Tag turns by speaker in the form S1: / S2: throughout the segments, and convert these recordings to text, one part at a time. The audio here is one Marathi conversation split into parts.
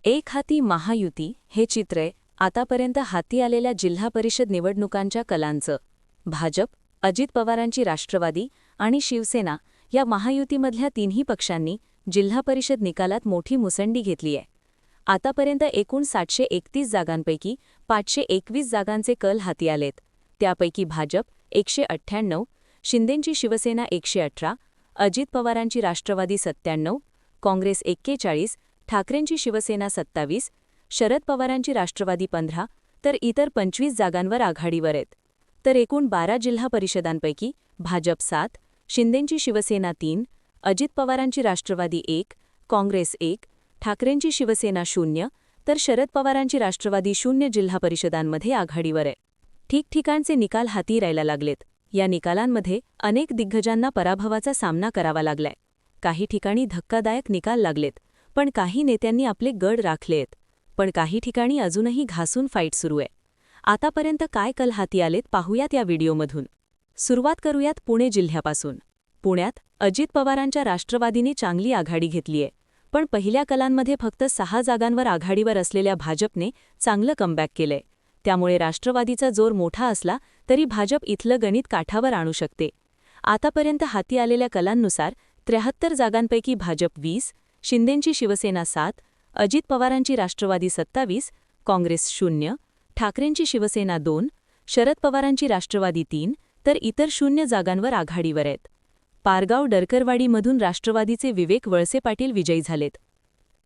S1: एक हाती महायुती हे चित्र आहे आतापर्यंत हाती आलेल्या जिल्हा परिषद निवडणुकांच्या कलांचं. भाजप, अजित पवारांची राष्ट्रवादी आणि शिवसेना या महायुतीमधल्या तिन्ही पक्षांनी जिल्हा परिषद निकालात मोठी मुसंडी घेतली आहे. आतापर्यंत एकूण 731 जागांपैकी 521 जागांचे कल हाती आलेत. त्यापैकी भाजप 198, शिंदेंची शिवसेना 118, अजित पवारांची राष्ट्रवादी 97, काँग्रेस 41, ठाकरेंची शिवसेना 27, शरद पवारांची राष्ट्रवादी 15 तर इतर 25 जागांवर आघाडीवर आहेत. तर एकूण 12 जिल्हा परिषदांपैकी भाजप 7, शिंदेंची शिवसेना 3, अजित पवारांची राष्ट्रवादी 1, काँग्रेस 1, ठाकरेंची शिवसेना 0 तर शरद पवारांची राष्ट्रवादी 0 जिल्हा परिषदांमध्ये आघाडीवर आहे. ठिकठिकाणचे निकाल हाती यायला लागलेत. या निकालांमध्ये अनेक दिग्गजांना पराभवाचा सामना करावा लागलाय. काही ठिकाणी धक्कादायक निकाल लागलेत, पण काही नेत्यांनी आपले गड राखलेत. पण काही ठिकाणी अजूनही घासून फाईट सुरू आहे. आतापर्यंत काय कल हाती आलेत पाहूयात या व्हिडिओमधून. सुरुवात करूयात पुणे जिल्ह्यापासून. पुण्यात अजित पवारांच्या राष्ट्रवादीने चांगली आघाडी घेतलीय, पण पहिल्या कलांमध्ये फक्त 6 जागांवर आघाडीवर असलेल्या भाजपने चांगलं कमबॅक केलंय. त्यामुळे राष्ट्रवादीचा जोर मोठा असला तरी भाजप इथलं गणित काठावर आणू शकते. आतापर्यंत हाती आलेल्या कलांनुसार 73 जागांपैकी भाजप 20, शिंदेंची शिवसेना 7, अजित पवारांची राष्ट्रवादी 27, काँग्रेस 0, ठाकरेंची शिवसेना 2, शरद पवारांची राष्ट्रवादी 3 तर इतर 0 जागांवर आघाडीवर आहेत. पारगाव डरकरवाडीमधून राष्ट्रवादीचे विवेक वळसे पाटील विजयी झालेत.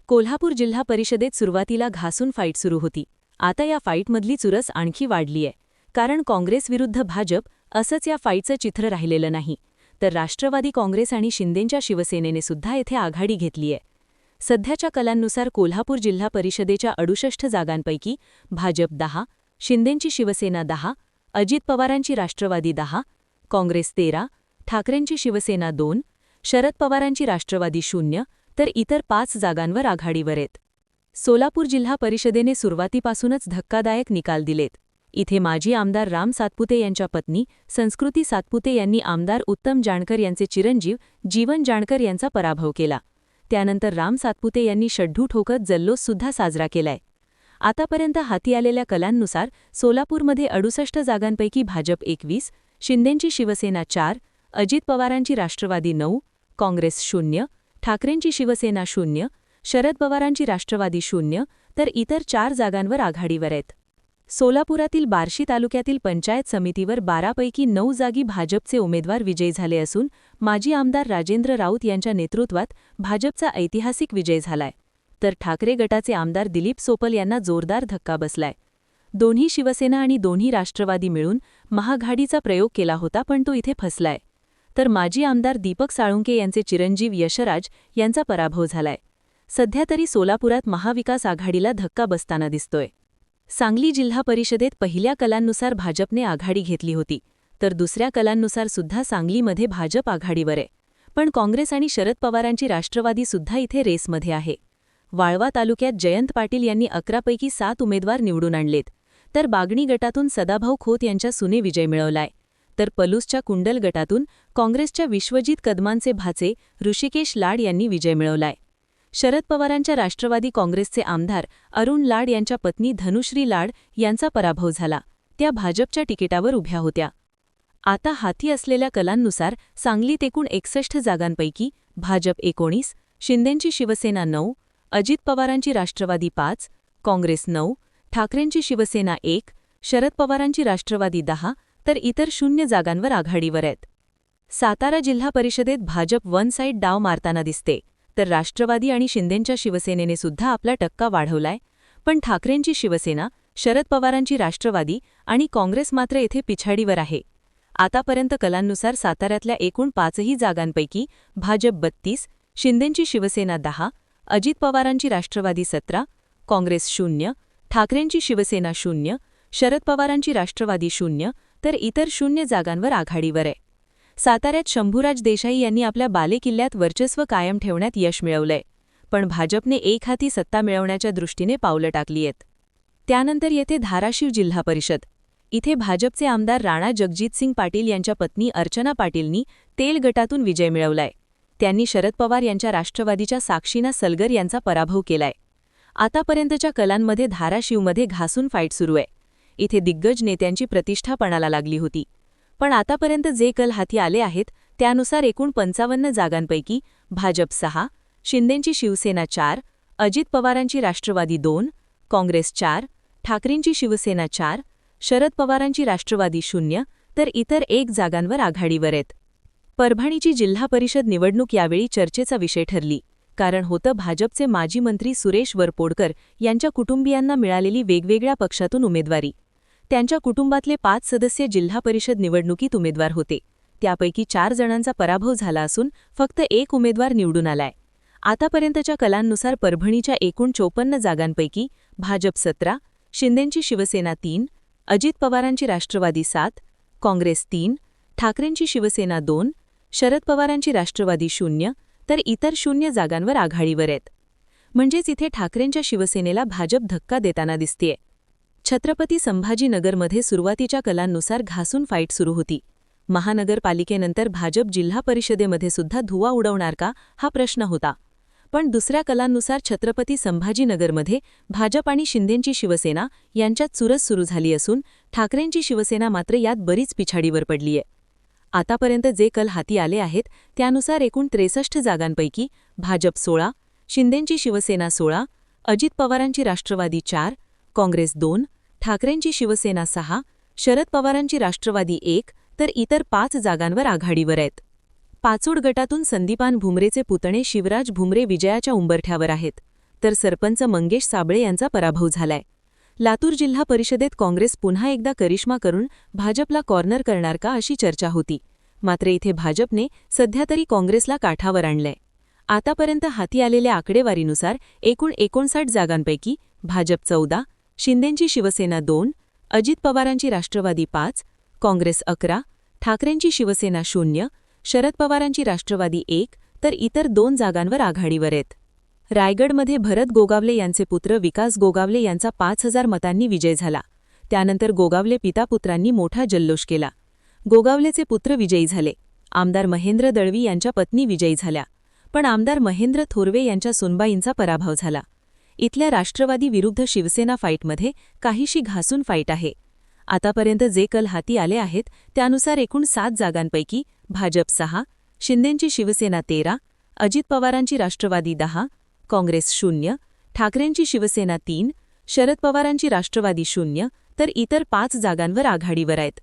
S1: कोल्हापूर जिल्हा परिषदेत सुरुवातीला घासून फाईट सुरू होती. आता या फाईटमधली चुरस आणखी वाढली आहे, कारण काँग्रेस विरुद्ध भाजप असंच या फाईटचं चित्र राहिलेलं नाही, तर राष्ट्रवादी काँग्रेस आणि शिंदेंच्या शिवसेनेने सुद्धा येथे आघाडी घेतली आहे. सध्याच्या कलांनुसार कोल्हापूर जिल्हा परिषदेच्या 68 जागांपैकी भाजप 10, शिंदेंची शिवसेना 10, अजित पवारांची राष्ट्रवादी 10, काँग्रेस 13, ठाकरेंची शिवसेना 2, शरद पवारांची राष्ट्रवादी 0 तर इतर 5 जागांवर आघाडीवर आहेत. सोलापूर जिल्हा परिषदेने सुरुवातीपासूनच धक्कादायक निकाल दिलेत. इथे माजी आमदार राम सातपुते यांच्या पत्नी संस्कृती सातपुते यांनी आमदार उत्तम जानकर यांचे चिरंजीव जीवन जानकर यांचा पराभव केला. त्यानंतर राम सातपुते यांनी शड्डू ठोकत जल्लोषसुद्धा साजरा केलाय. आतापर्यंत हाती आलेल्या कलांनुसार सोलापूरमध्ये 68 जागांपैकी भाजप 21, शिंदेंची शिवसेना 4, अजित पवारांची राष्ट्रवादी 9, काँग्रेस 0, ठाकरेंची शिवसेना 0, शरद पवारांची राष्ट्रवादी 0 तर इतर 4 जागांवर आघाडीवर आहेत. सोलापुरातील बार्शी तालुक्यातील पंचायत समितीवर 12 पैकी 9 जागी भाजपचे उमेदवार विजयी झाले असून माजी आमदार राजेंद्र राऊत यांच्या नेतृत्वात भाजपचा ऐतिहासिक विजय झालाय. तर ठाकरे गटाचे आमदार दिलीप सोपल यांना जोरदार धक्का बसलाय. दोन्ही शिवसेना आणि दोन्ही राष्ट्रवादी मिळून महाआघाडीचा प्रयोग केला होता, पण तो इथे फसलाय. तर माजी आमदार दीपक साळुंके यांचे चिरंजीव यशराज यांचा पराभव झालाय. सध्या तरी सोलापुरात महाविकास आघाडीला धक्का बसताना दिसतोय. सांगली जिल्हा परिषदेत पहिल्या कलांनुसार भाजपने आघाडी घेतली होती, तर दुसऱ्या कलांनुसार सुद्धा सांगलीमध्ये भाजप आघाडीवर आहे. पण काँग्रेस आणि शरद पवारांची राष्ट्रवादी सुद्धा इथे रेसमध्ये आहे. वाळवा तालुक्यात जयंत पाटील यांनी 11 पैकी 7 उमेदवार निवडून आणलेत, तर बागणी गटातून सदाभाऊ खोत यांच्या सुने विजय मिळवलाय. तर पलूसच्या कुंडल गटातून काँग्रेसच्या विश्वजित कदमांचे भाचे ऋषिकेश लाड यांनी विजय मिळवलाय. शरद पवारांच्या राष्ट्रवादी काँग्रेसचे आमदार अरुण लाड यांच्या पत्नी धनुश्री लाड यांचा पराभव झाला. त्या भाजपच्या तिकिटावर उभ्या होत्या. आता हाती असलेल्या कलांनुसार सांगलीत एकूण 61 जागांपैकी भाजप 19, शिंदेंची शिवसेना 9, अजित पवारांची राष्ट्रवादी 5, काँग्रेस 9, ठाकरेंची शिवसेना 1, शरद पवारांची राष्ट्रवादी 10 तर इतर 0 जागांवर आघाडीवर आहेत. सातारा जिल्हा परिषदेत भाजप वन साईड डाव मारताना दिसते, तर राष्ट्रवादी आणि शिंदेंच्या शिवसेनेने सुद्धा आपला टक्का वाढवलाय. पण ठाकरेंची शिवसेना, शरद पवारांची राष्ट्रवादी आणि काँग्रेस मात्र येथे पिछाडीवर आहे. आतापर्यंत कलांनुसार साताऱ्यातल्या एकूण 5ही जागांपैकी भाजप 32, शिंदेंची शिवसेना 10, अजित पवारांची राष्ट्रवादी 17, काँग्रेस 0, ठाकरेंची शिवसेना 0, शरद पवारांची राष्ट्रवादी 0 तर इतर 0 जागांवर आघाडीवर आहे. साताऱ्यात शंभूराज देसाई यांनी आपल्या बालेकिल्ल्यात वर्चस्व कायम ठेवण्यात यश मिळवलंय, पण भाजपने एकहाती सत्ता मिळवण्याच्या दृष्टीने पावलं टाकली आहेत. त्यानंतर येथे धाराशिव जिल्हा परिषद. इथे भाजपचे आमदार राणा जगजितसिंग पाटील यांच्या पत्नी अर्चना पाटीलनी तेल गटातून विजय मिळवलाय. त्यांनी शरद पवार यांच्या राष्ट्रवादीच्या साक्षीना सलगर यांचा पराभव केलाय. आतापर्यंतच्या कलांमध्ये धाराशिवमध्ये घासून फाईट सुरू आहे. इथे दिग्गज नेत्यांची प्रतिष्ठा पणाला लागली होती. पण आतापर्यंत जे कल हाती आले आहेत त्यानुसार एकूण 55 जागांपैकी भाजप 6, शिंदेंची शिवसेना 4, अजित पवारांची राष्ट्रवादी 2, काँग्रेस 4, ठाकरेंची शिवसेना 4, शरद पवारांची राष्ट्रवादी 0 तर इतर 1 जागांवर आघाडीवर आहेत. परभणीची जिल्हा परिषद निवडणूक यावेळी चर्चेचा विषय ठरली. कारण होतं भाजपचे माजी मंत्री सुरेश वरपोडकर यांच्या कुटुंबियांना मिळालेली वेगवेगळ्या पक्षातून उमेदवारी. त्यांच्या कुटुंबातले 5 सदस्य जिल्हा परिषद निवडणुकीत उमेदवार होते. त्यापैकी 4 जणांचा पराभव झाला असून फक्त 1 उमेदवार निवडून आलाय. आतापर्यंतच्या कलांनुसार परभणीच्या एकूण 54 जागांपैकी भाजप 17, शिंदेंची शिवसेना 3, अजित पवारांची राष्ट्रवादी 7, काँग्रेस 3, ठाकरेंची शिवसेना 2, शरद पवारांची राष्ट्रवादी 0 तर इतर 0 जागांवर आघाडीवर आहेत. म्हणजेच इथे ठाकरेंच्या शिवसेनेला भाजप धक्का देताना दिसतेय. छत्रपती संभाजीनगरमध्ये सुरुवातीच्या कलांनुसार घासून फाईट सुरू होती. महानगरपालिकेनंतर भाजप जिल्हा परिषदेमध्ये सुद्धा धुवा उडवणार का हा प्रश्न होता. पण दुसऱ्या कलांनुसार छत्रपती संभाजीनगरमध्ये भाजप आणि शिंदेंची शिवसेना यांच्यात चुरस सुरू झाली असून ठाकरेंची शिवसेना मात्र यात बरीच पिछाडीवर पडलीय. आतापर्यंत जे कल हाती आले आहेत त्यानुसार एकूण 63 जागांपैकी भाजप 16, शिंदेंची शिवसेना 16, अजित पवारांची राष्ट्रवादी 4, काँग्रेस 2, ठाकरेंची शिवसेना 6, शरद पवारांची राष्ट्रवादी 1 तर इतर 5 जागांवर आघाडीवर आहेत. पाचोड गटातून संदीपान भुमरेचे पुतणे शिवराज भुमरे विजयाच्या उंबरठ्यावर आहेत, तर सरपंच मंगेश साबळे यांचा पराभव झालाय. लातूर जिल्हा परिषदेत काँग्रेस पुन्हा एकदा करिश्मा करून भाजपला कॉर्नर करणार का अशी चर्चा होती. मात्र इथे भाजपने सध्या तरी काँग्रेसला काठावर आणलंय. आतापर्यंत हाती आलेल्या आकडेवारीनुसार एकूण 59 जागांपैकी भाजप 14, शिंदेंची शिवसेना 2, अजित पवारांची राष्ट्रवादी 5, काँग्रेस 11, ठाकरेंची शिवसेना 0, शरद पवारांची राष्ट्रवादी 1 तर इतर 2 जागांवर आघाडीवर आहेत. रायगडमध्ये भरत गोगावले यांचे पुत्र विकास गोगावले यांचा 5000 मतांनी विजय झाला. त्यानंतर गोगावले पितापुत्रांनी मोठा जल्लोष केला. गोगावलेचे पुत्र विजयी झाले. आमदार महेंद्र दळवी यांच्या पत्नी विजयी झाल्या. पण आमदार महेंद्र थोरवे यांच्या सुनबाईंचा पराभव झाला. इथल्या राष्ट्रवादी विरुद्ध शिवसेना फाईटमध्ये काहीशी घासून फाईट आहे. आतापर्यंत जे कल हाती आले आहेत त्यानुसार एकूण 7 जागांपैकी भाजप 6, शिंदेंची शिवसेना 13, अजित पवारांची राष्ट्रवादी 10, काँग्रेस 0, ठाकरेंची शिवसेना 3, शरद पवारांची राष्ट्रवादी 0 तर इतर 5 जागांवर आघाडीवर आहेत.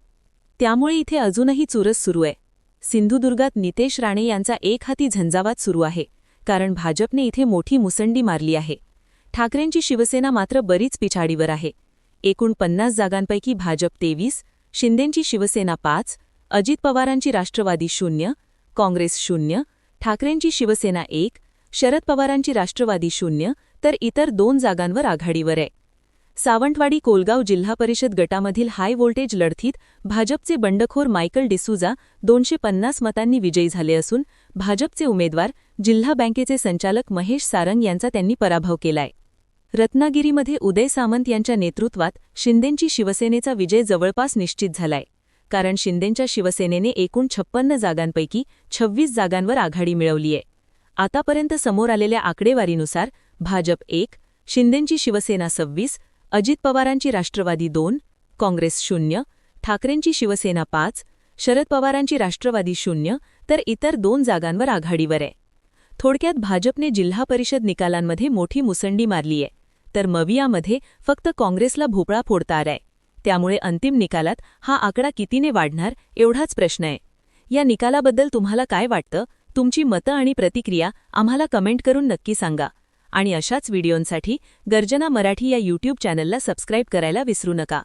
S1: त्यामुळे इथे अजूनही चुरस सुरू आहे. सिंधुदुर्गात नितेश राणे यांचा एकहाती झंझावात सुरू आहे, कारण भाजपने इथे मोठी मुसंडी मारली आहे. ठाकरेंची शिवसेना मात्र बरीच पिछाडीवर आहे. एकूण 50 जागांपैकी भाजप 23, शिंदेंची शिवसेना 5, अजित पवारांची राष्ट्रवादी 0, काँग्रेस 0, ठाकरेंची शिवसेना 1, शरद पवारांची राष्ट्रवादी 0 तर इतर 2 जागांवर आघाडीवर आहे. सावंतवाडी कोलगाव जिल्हा परिषद गटामधील हाय व्होल्टेज लढतीत भाजपचे बंडखोर मायकल डिसूजा 250 मतांनी विजयी झाले असून भाजपचे उमेदवार जिल्हा बँकेचे संचालक महेश सारंग यांचा त्यांनी पराभव केलाय. रत्नागिरीमध्ये उदय सामंत यांच्या नेतृत्वात शिंदेंची शिवसेनेचा विजय जवळपास निश्चित झालाय. कारण शिंदेंच्या शिवसेनेने एकूण 56 जागांपैकी 26 जागांवर आघाडी मिळवलीय. आतापर्यंत समोर आलेल्या आकडेवारीनुसार भाजप 1, शिंदेंची शिवसेना 26, अजित पवारांची राष्ट्रवादी 2, काँग्रेस 0, ठाकरेंची शिवसेना 5, शरद पवारांची राष्ट्रवादी 0 तर इतर 2 जागांवर आघाडीवर आहे. थोडक्यात भाजपने जिल्हा परिषद निकालांमध्ये मोठी मुसंडी मारलीय, तर मवियामध्ये फक्त काँग्रेसला भोपळा फोडता आलाय. त्यामुळे अंतिम निकालात हा आकडा कितीने वाढणार एवढाच प्रश्न आहे. या निकालाबद्दल तुम्हाला काय वाटतं? तुमची मतं आणि प्रतिक्रिया आम्हाला कमेंट करून नक्की सांगा. आणि अशाच व्हिडिओंसाठी गर्जना मराठी या यूट्यूब चॅनलला सबस्क्राईब करायला विसरू नका.